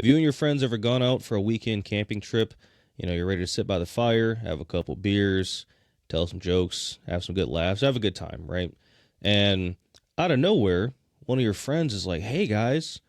Have you and your friends ever gone out for a weekend camping trip? You're ready to sit by the fire, have a couple beers, tell some jokes, have some good laughs, have a good time, right? And out of nowhere, one of your friends is like, "Hey guys,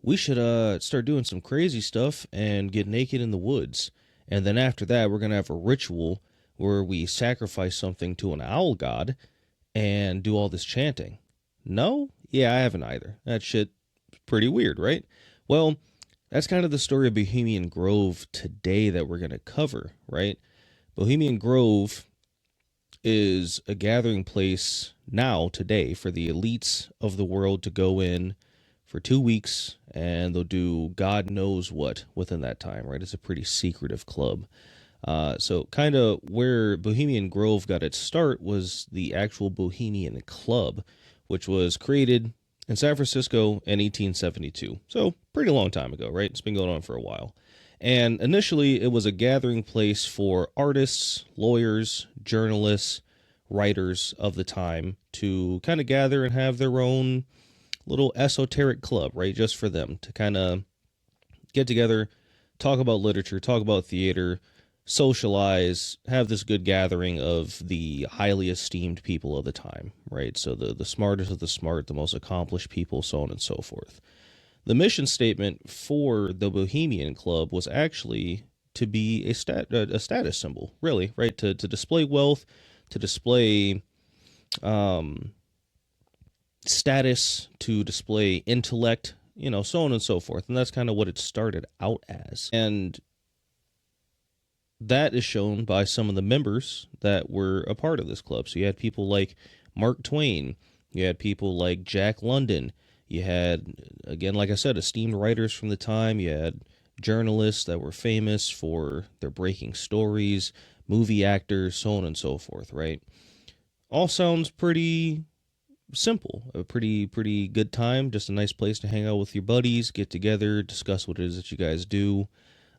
we should start doing some crazy stuff and get naked in the woods. And then after that, we're going to have a ritual where we sacrifice something to an owl god and do all this chanting." No? Yeah, I haven't either. That shit pretty weird, right? Well, that's kind of the story of Bohemian Grove today that we're going to cover, right? Bohemian Grove is a gathering place now, today, for the elites of the world to go in for 2 weeks, and they'll do God knows what within that time, right? It's a pretty secretive club. So kind of where Bohemian Grove got its start was the actual Bohemian Club, which was created in San Francisco in 1872. So pretty long time ago, right? It's been going on for a while. And initially, it was a gathering place for artists, lawyers, journalists, writers of the time to kind of gather and have their own little esoteric club, right? Just for them to kind of get together, talk about literature, talk about theater, socialize, have this good gathering of the highly esteemed people of the time, right? So the smartest of the smart, the most accomplished people, so on and so forth. The mission statement for the Bohemian Club was actually to be a status symbol, really, right? To display wealth, to display status, to display intellect, so on and so forth. And that's kind of what it started out as. And that is shown by some of the members that were a part of this club. So you had people like Mark Twain, you had people like Jack London, you had, again, like I said, esteemed writers from the time, you had journalists that were famous for their breaking stories, movie actors, so on and so forth, right? All sounds pretty simple, a pretty good time, just a nice place to hang out with your buddies, get together, discuss what it is that you guys do.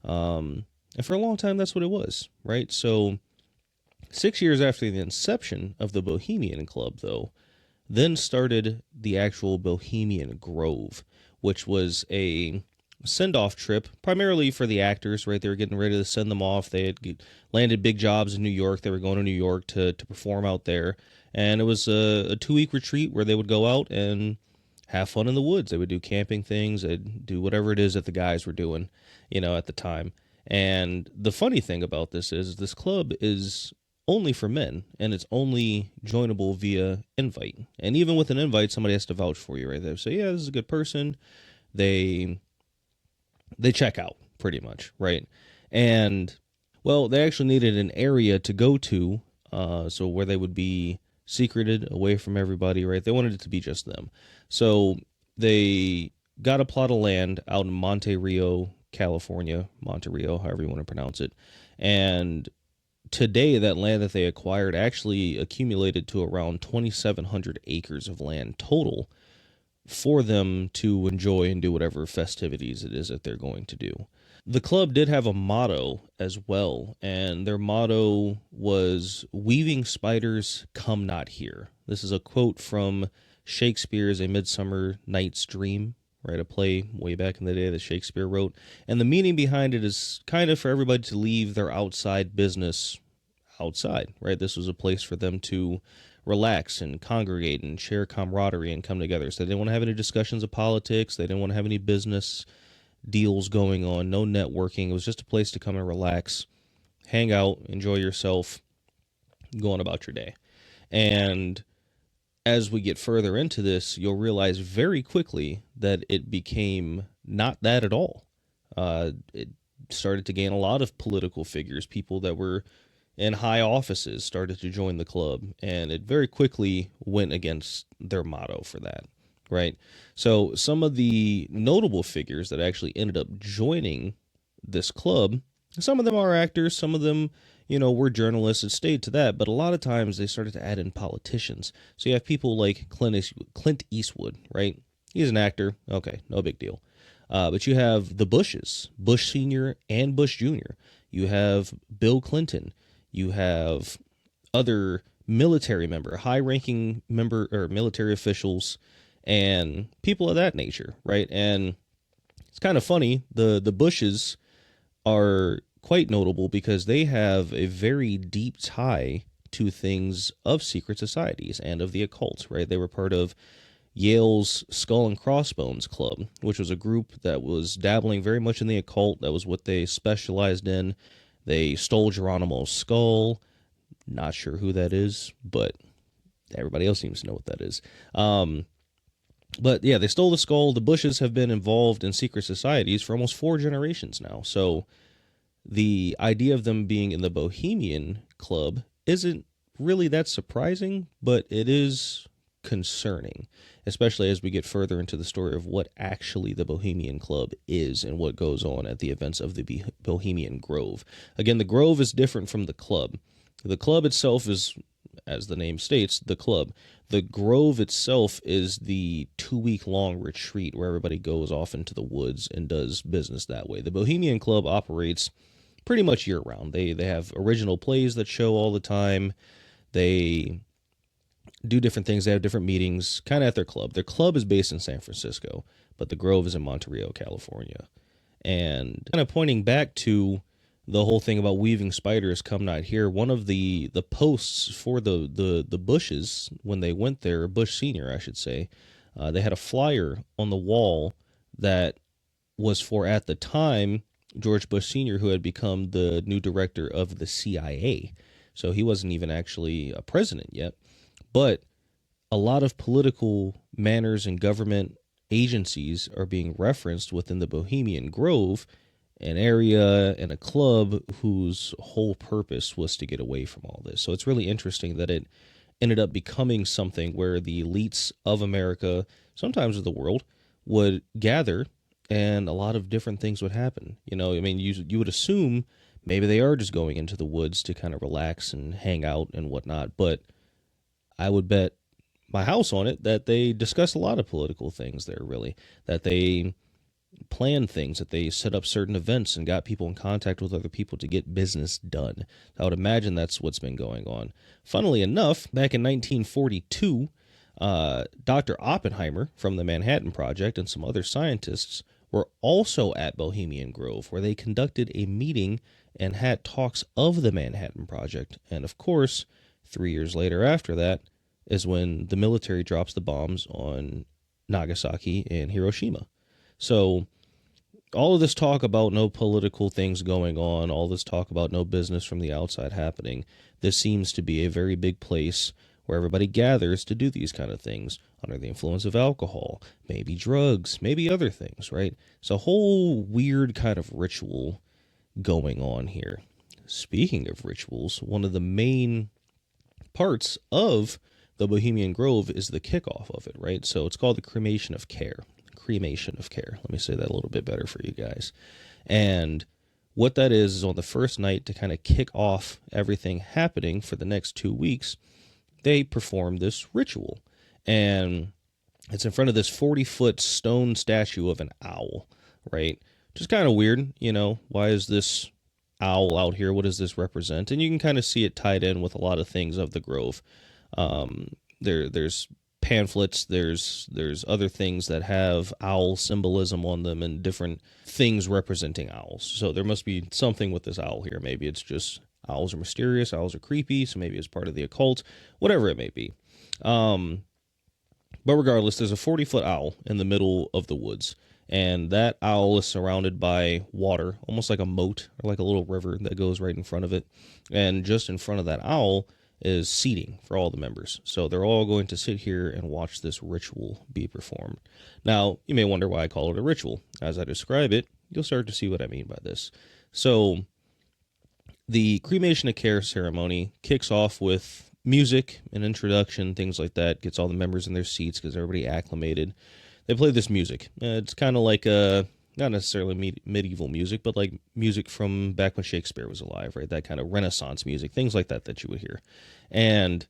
And for a long time, that's what it was, right? So 6 years after the inception of the Bohemian Club, though, then started the actual Bohemian Grove, which was a send-off trip, primarily for the actors, right? They were getting ready to send them off. They had landed big jobs in New York. They were going to New York to perform out there. And it was a 2-week retreat where they would go out and have fun in the woods. They would do camping things. They'd do whatever it is that the guys were doing, at the time. And the funny thing about this is this club is only for men, and it's only joinable via invite. And even with an invite, somebody has to vouch for you, right? They say, yeah, this is a good person. They check out, pretty much, right? And, well, they actually needed an area to go to, so where they would be secreted away from everybody, right? They wanted it to be just them. So they got a plot of land out in Monte Rio, California, Monte Rio, however you want to pronounce it. And today, that land that they acquired actually accumulated to around 2,700 acres of land total for them to enjoy and do whatever festivities it is that they're going to do. The club did have a motto as well, and their motto was, "Weaving spiders, come not here." This is a quote from Shakespeare's A Midsummer Night's Dream, right? A play way back in the day that Shakespeare wrote. And the meaning behind it is kind of for everybody to leave their outside business outside, right? This was a place for them to relax and congregate and share camaraderie and come together. So they didn't want to have any discussions of politics. They didn't want to have any business deals going on, no networking. It was just a place to come and relax, hang out, enjoy yourself, go on about your day. And as we get further into this, you'll realize very quickly that it became not that at all. It started to gain a lot of political figures, people that were in high offices started to join the club, and it very quickly went against their motto for that, right? So some of the notable figures that actually ended up joining this club, some of them are actors, some of them, were journalists and stayed to that, but a lot of times they started to add in politicians. So you have people like Clint Eastwood, right? He's an actor. Okay, no big deal. But you have the Bushes, Bush Sr. and Bush Jr. You have Bill Clinton. You have other high-ranking member or military officials and people of that nature, right? And It's kind of funny. The Bushes are quite notable because they have a very deep tie to things of secret societies and of the occult, right? They were part of Yale's Skull and Crossbones Club, which was a group that was dabbling very much in the occult. That was what they specialized in. They stole Geronimo's skull. Not sure who that is, but everybody else seems to know what that is. But yeah, they stole the skull. The Bushes have been involved in secret societies for almost 4 generations now. So the idea of them being in the Bohemian Club isn't really that surprising, but it is concerning, especially as we get further into the story of what actually the Bohemian Club is and what goes on at the events of the Bohemian Grove. Again, the Grove is different from the club. The club itself is, as the name states, the club. The Grove itself is the 2-week long retreat where everybody goes off into the woods and does business that way. The Bohemian Club operates pretty much year round. They have original plays that show all the time. They do different things. They have different meetings kind of at their club. Their club is based in San Francisco, but the Grove is in Monterey, California. And kind of pointing back to the whole thing about weaving spiders come not here, one of the posts for the Bushes when they went there, Bush Senior, I should say, they had a flyer on the wall that was for, at the time, George Bush Sr., who had become the new director of the CIA. So he wasn't even actually a president yet. But a lot of political manners and government agencies are being referenced within the Bohemian Grove, an area and a club whose whole purpose was to get away from all this. So it's really interesting that it ended up becoming something where the elites of America, sometimes of the world, would gather and a lot of different things would happen. You know, I mean, you would assume maybe they are just going into the woods to kind of relax and hang out and whatnot, but I would bet my house on it that they discuss a lot of political things there, really, that they plan things, that they set up certain events and got people in contact with other people to get business done. I would imagine that's what's been going on. Funnily enough, back in 1942, Dr. Oppenheimer from the Manhattan Project and some other scientists were also at Bohemian Grove, where they conducted a meeting and had talks of the Manhattan Project. And of course, 3 years later after that is when the military drops the bombs on Nagasaki and Hiroshima. So all of this talk about no political things going on, all this talk about no business from the outside happening, this seems to be a very big place where everybody gathers to do these kind of things under the influence of alcohol, maybe drugs, maybe other things, right? It's a whole weird kind of ritual going on here. Speaking of rituals, one of the main parts of the Bohemian Grove is the kickoff of it, right? So it's called the cremation of care. Cremation of care. Let me say that a little bit better for you guys. And what that is on the first night, to kind of kick off everything happening for the next 2 weeks, they perform this ritual. And it's in front of this 40-foot stone statue of an owl, right? Just kind of weird, you know, why is this owl out here? What does this represent? And you can kind of see it tied in with a lot of things of the Grove. There's pamphlets, there's other things that have owl symbolism on them and different things representing owls. So there must be something with this owl here. Maybe it's just owls are mysterious, owls are creepy, so maybe it's part of the occult, whatever it may be. But regardless, there's a 40-foot owl in the middle of the woods, and that owl is surrounded by water, almost like a moat or like a little river that goes right in front of it. And just in front of that owl is seating for all the members. So they're all going to sit here and watch this ritual be performed. Now, you may wonder why I call it a ritual. As I describe it, you'll start to see what I mean by this. So the cremation of care ceremony kicks off with music, an introduction, things like that, gets all the members in their seats because everybody acclimated. They play this music. It's kind of like not necessarily medieval music, but like music from back when Shakespeare was alive, right? That kind of Renaissance music, things like that that you would hear. And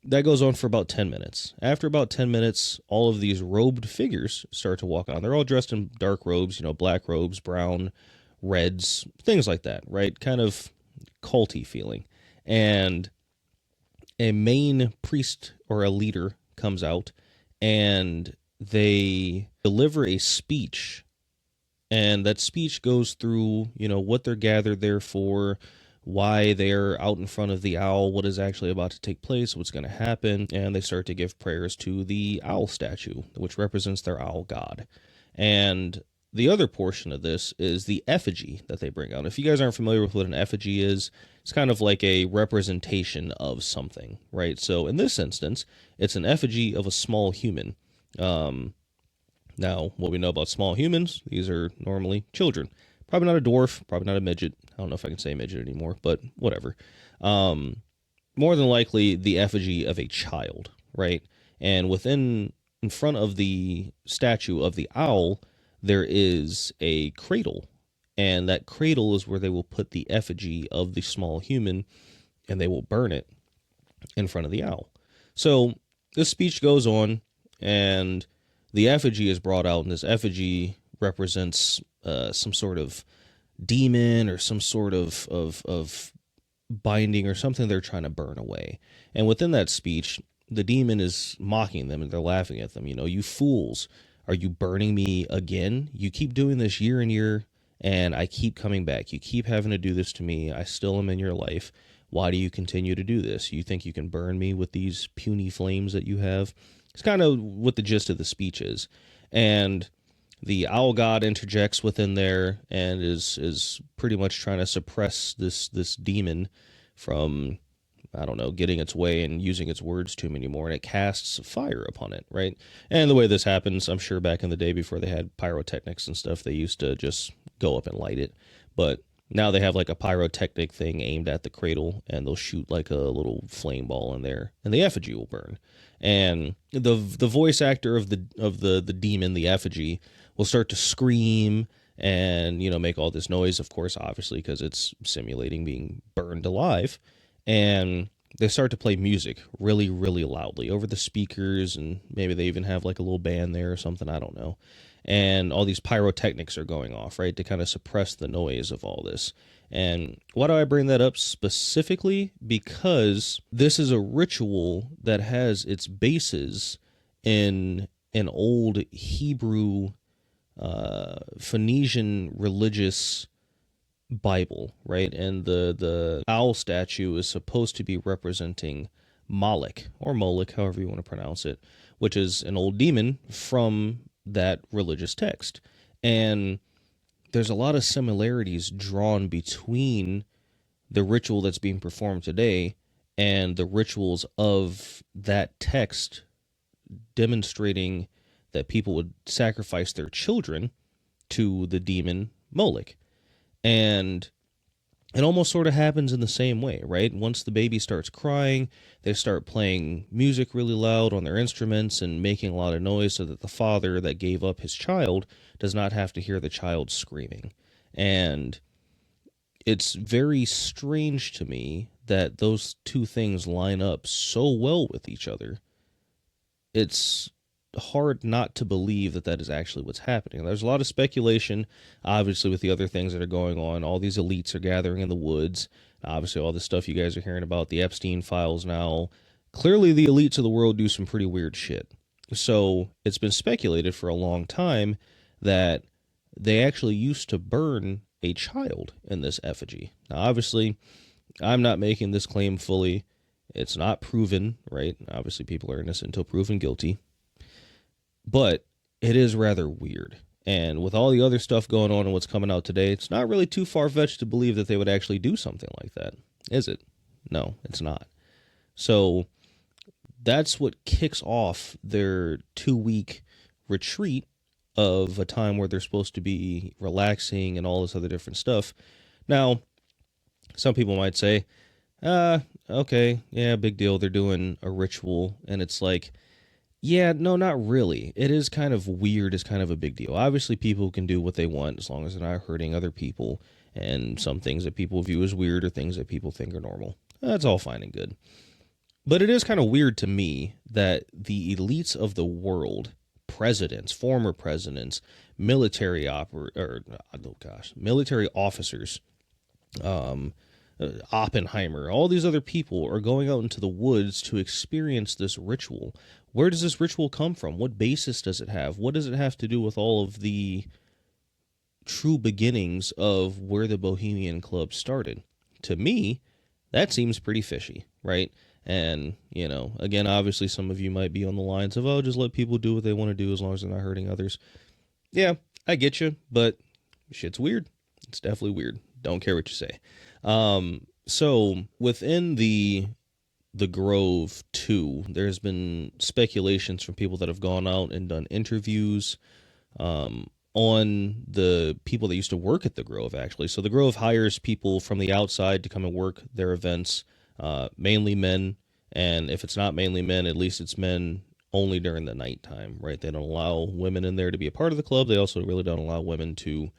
that goes on for about 10 minutes. After about 10 minutes, all of these robed figures start to walk on. They're all dressed in dark robes, you know, black robes, brown, reds, things like that, right? Kind of culty feeling. And a main priest or a leader comes out and they deliver a speech And that speech goes through, what they're gathered there for, why they're out in front of the owl, what is actually about to take place, what's going to happen, and they start to give prayers to the owl statue, which represents their owl god. And the other portion of this is the effigy that they bring out. If you guys aren't familiar with what an effigy is, it's kind of like a representation of something, right? So in this instance, it's an effigy of a small human. Now, what we know about small humans, these are normally children. Probably not a dwarf, probably not a midget. I don't know if I can say midget anymore, but whatever. More than likely, the effigy of a child, right? And in front of the statue of the owl, there is a cradle. And that cradle is where they will put the effigy of the small human, and they will burn it in front of the owl. So this speech goes on, and the effigy is brought out, and this effigy represents some sort of demon or some sort of binding or something they're trying to burn away. And within that speech, the demon is mocking them, and they're laughing at them. You fools, are you burning me again? You keep doing this year and year, and I keep coming back. You keep having to do this to me. I still am in your life. Why do you continue to do this? You think you can burn me with these puny flames that you have? It's kind of what the gist of the speech is. And the owl god interjects within there and is pretty much trying to suppress this demon from, I don't know, getting its way and using its words to him anymore. And it casts fire upon it, right? And the way this happens, I'm sure back in the day before they had pyrotechnics and stuff, they used to just go up and light it. But now they have like a pyrotechnic thing aimed at the cradle, and they'll shoot like a little flame ball in there, and the effigy will burn. And the voice actor of the demon, the effigy, will start to scream and make all this noise, of course, obviously, because it's simulating being burned alive. And they start to play music really, really loudly over the speakers, and maybe they even have like a little band there or something, I don't know. And all these pyrotechnics are going off, right, to kind of suppress the noise of all this. And why do I bring that up specifically? Because this is a ritual that has its basis in an old Hebrew, Phoenician religious Bible, right? And the owl statue is supposed to be representing Moloch, or Moloch, however you want to pronounce it, which is an old demon from that religious text. And there's a lot of similarities drawn between the ritual that's being performed today and the rituals of that text, demonstrating that people would sacrifice their children to the demon Moloch. And it almost sort of happens in the same way, right? Once the baby starts crying, they start playing music really loud on their instruments and making a lot of noise so that the father that gave up his child does not have to hear the child screaming. And it's very strange to me that those two things line up so well with each other. It's hard not to believe that that is actually what's happening. There's a lot of speculation, obviously, with the other things that are going on. All these elites are gathering in the woods. Obviously, all this stuff you guys are hearing about, the Epstein files now. Clearly, the elites of the world do some pretty weird shit. So it's been speculated for a long time that they actually used to burn a child in this effigy. Now, obviously, I'm not making this claim fully. It's not proven, right? Obviously, people are innocent until proven guilty. But it is rather weird. And with all the other stuff going on and what's coming out today, it's not really too far-fetched to believe that they would actually do something like that. Is it? No, it's not. So that's what kicks off their 2-week retreat of a time where they're supposed to be relaxing and all this other different stuff. Now, some people might say, okay, yeah, big deal. They're doing a ritual. And it's like, yeah, no, not really. It is kind of weird. It's kind of a big deal. Obviously, people can do what they want as long as they're not hurting other people. And some things that people view as weird are things that people think are normal. That's all fine and good. But it is kind of weird to me that the elites of the world, presidents, former presidents, military military officers, Oppenheimer, all these other people are going out into the woods to experience this ritual. Where does this ritual come from? What basis does it have? What does it have to do with all of the true beginnings of where the Bohemian Club started. To me, that seems pretty fishy, right? And, again, obviously some of you might be on the lines of, oh, just let people do what they want to do as long as they're not hurting others. Yeah, I get you, but shit's weird. It's definitely weird. Don't care what you say. So within the Grove too, there's been speculations from people that have gone out and done interviews on the people that used to work at the Grove, actually. So the Grove hires people from the outside to come and work their events, mainly men. And if it's not mainly men, at least it's men only during the nighttime, right? They don't allow women in there to be a part of the club. They also really don't allow women to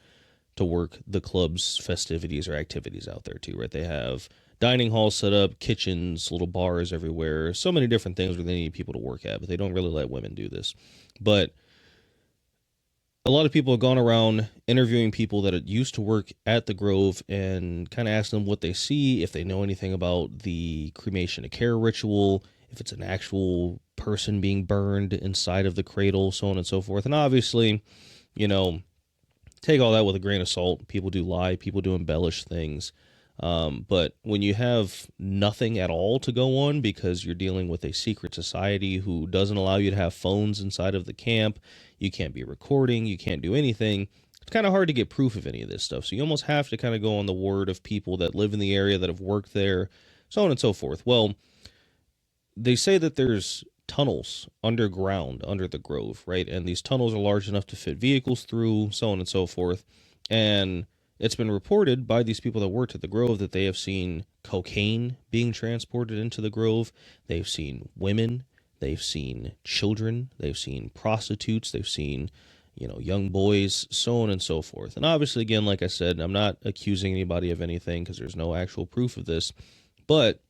work the club's festivities or activities out there too, right? They have dining halls set up, kitchens, little bars everywhere, so many different things where they need people to work at, but they don't really let women do this. But a lot of people have gone around interviewing people that used to work at the Grove and kind of asked them what they see, if they know anything about the cremation of care ritual, if it's an actual person being burned inside of the cradle, so on and so forth. And obviously, take all that with a grain of salt. People do lie, people do embellish things. But when you have nothing at all to go on because you're dealing with a secret society who doesn't allow you to have phones inside of the camp, you can't be recording, you can't do anything, it's kind of hard to get proof of any of this stuff. So you almost have to kind of go on the word of people that live in the area, that have worked there, so on and so forth. Well, they say that there's tunnels underground under the Grove, right? And these tunnels are large enough to fit vehicles through, so on and so forth. And it's been reported by these people that worked at the Grove that they have seen cocaine being transported into the Grove. They've seen women. They've seen children. They've seen prostitutes. They've seen, young boys, so on and so forth. And obviously, again, like I said, I'm not accusing anybody of anything because there's no actual proof of this. But,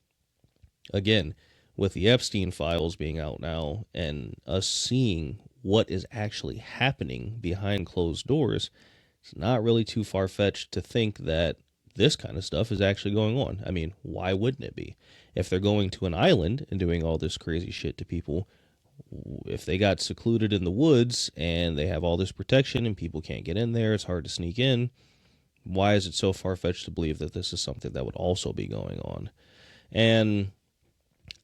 again, with the Epstein files being out now and us seeing what is actually happening behind closed doors, it's not really too far-fetched to think that this kind of stuff is actually going on. I mean, why wouldn't it be? If they're going to an island and doing all this crazy shit to people, if they got secluded in the woods and they have all this protection and people can't get in there, it's hard to sneak in, why is it so far-fetched to believe that this is something that would also be going on? And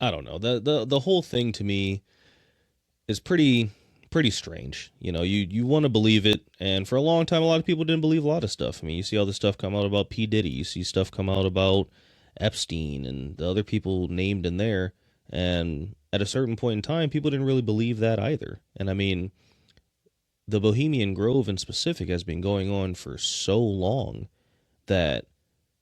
I don't know. The whole thing to me is pretty strange. You want to believe it, and for a long time, a lot of people didn't believe a lot of stuff. I mean, you see all this stuff come out about P. Diddy. You see stuff come out about Epstein and the other people named in there. And at a certain point in time, people didn't really believe that either. And I mean, the Bohemian Grove in specific has been going on for so long that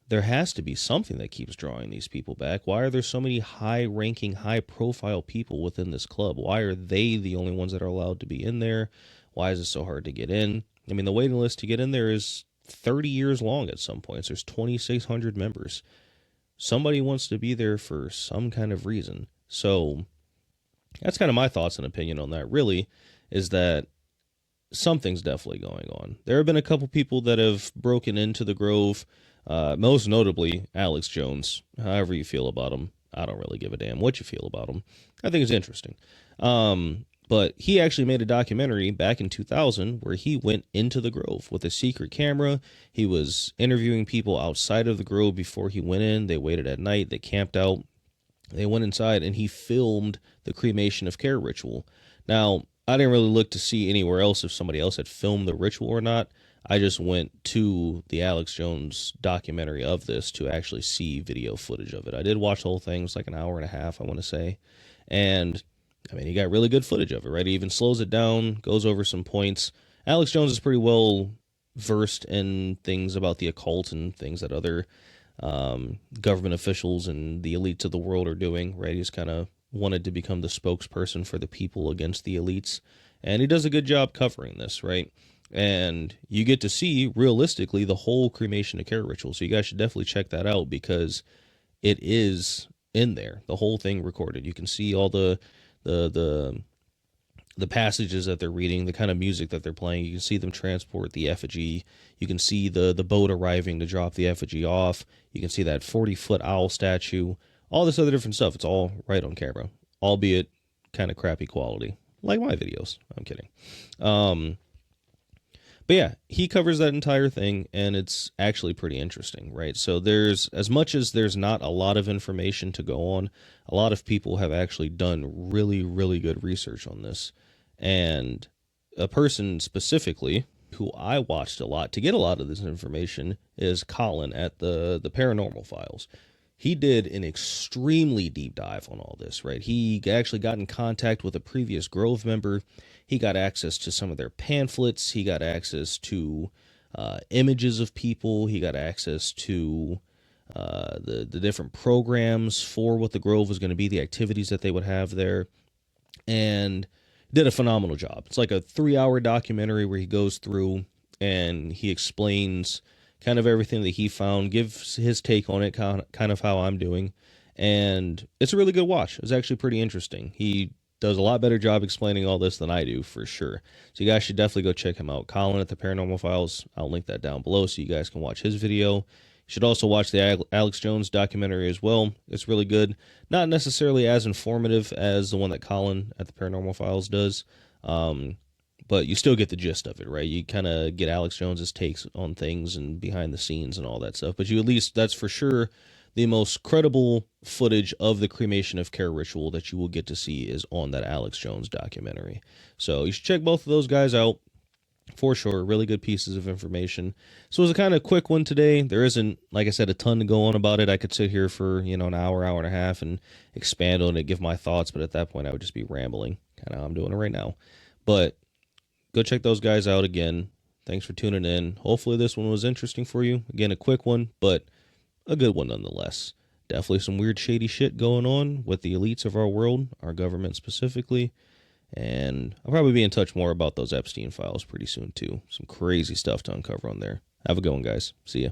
there has to be something that keeps drawing these people back. Why are there so many high-ranking, high-profile people within this club? Why are they the only ones that are allowed to be in there? Why is it so hard to get in? I mean, the waiting list to get in there is 30 years long at some points. There's 2,600 members. Somebody wants to be there for some kind of reason. So that's kind of my thoughts and opinion on that, really, is that something's definitely going on. There have been a couple people that have broken into the Grove, most notably Alex Jones. However you feel about him, I don't really give a damn what you feel about him. I think it's interesting. But he actually made a documentary back in 2000 where he went into the Grove with a secret camera. He was interviewing people outside of the Grove before he went in. They waited at night. They camped out. They went inside, and he filmed the cremation of care ritual. Now, I didn't really look to see anywhere else if somebody else had filmed the ritual or not. I just went to the Alex Jones documentary of this to actually see video footage of it. I did watch the whole thing. It was like an hour and a half, I want to say. And, I mean, he got really good footage of it, right? He even slows it down, goes over some points. Alex Jones is pretty well versed in things about the occult and things that other government officials and the elites of the world are doing, right? He's kind of wanted to become the spokesperson for the people against the elites. And he does a good job covering this, right? And you get to see, realistically, the whole cremation of care ritual. So you guys should definitely check that out because it is in there, the whole thing recorded. You can see all the passages that they're reading, the kind of music that they're playing. You can see them transport the effigy. You can see the boat arriving to drop the effigy off. You can see that 40-foot owl statue. All this other different stuff. It's all right on camera, albeit kind of crappy quality, like my videos. I'm kidding. But But yeah, he covers that entire thing, and it's actually pretty interesting, right? So there's, as much as there's not a lot of information to go on, a lot of people have actually done really, really good research on this. And a person specifically who I watched a lot to get a lot of this information is Collin at the Paranormal Files. He did an extremely deep dive on all this, right? He actually got in contact with a previous Grove member. He got access to some of their pamphlets. He got access to images of people. He got access to the different programs for what the Grove was going to be, the activities that they would have there, and did a phenomenal job. It's like a 3-hour documentary where he goes through and he explains kind of everything that he found, gives his take on it, kind of how I'm doing. And it's a really good watch. It's actually pretty interesting. He does a lot better job explaining all this than I do, for sure. So you guys should definitely go check him out. Collin at the Paranormal Files. I'll link that down below so you guys can watch his video. You should also watch the Alex Jones documentary as well. It's really good. Not necessarily as informative as the one that Collin at the Paranormal Files does. But you still get the gist of it, right? You kind of get Alex Jones's takes on things and behind the scenes and all that stuff. But you at least, that's for sure, the most credible footage of the cremation of care ritual that you will get to see is on that Alex Jones documentary. So you should check both of those guys out for sure. Really good pieces of information. So it was a kind of quick one today. There isn't, like I said, a ton to go on about it. I could sit here for, an hour and a half and expand on it, give my thoughts. But at that point, I would just be rambling, kind of how I'm doing it right now. But go check those guys out again. Thanks for tuning in. Hopefully this one was interesting for you. Again, a quick one, but a good one nonetheless. Definitely some weird, shady shit going on with the elites of our world, our government specifically. And I'll probably be in touch more about those Epstein files pretty soon, too. Some crazy stuff to uncover on there. Have a good one, guys. See ya.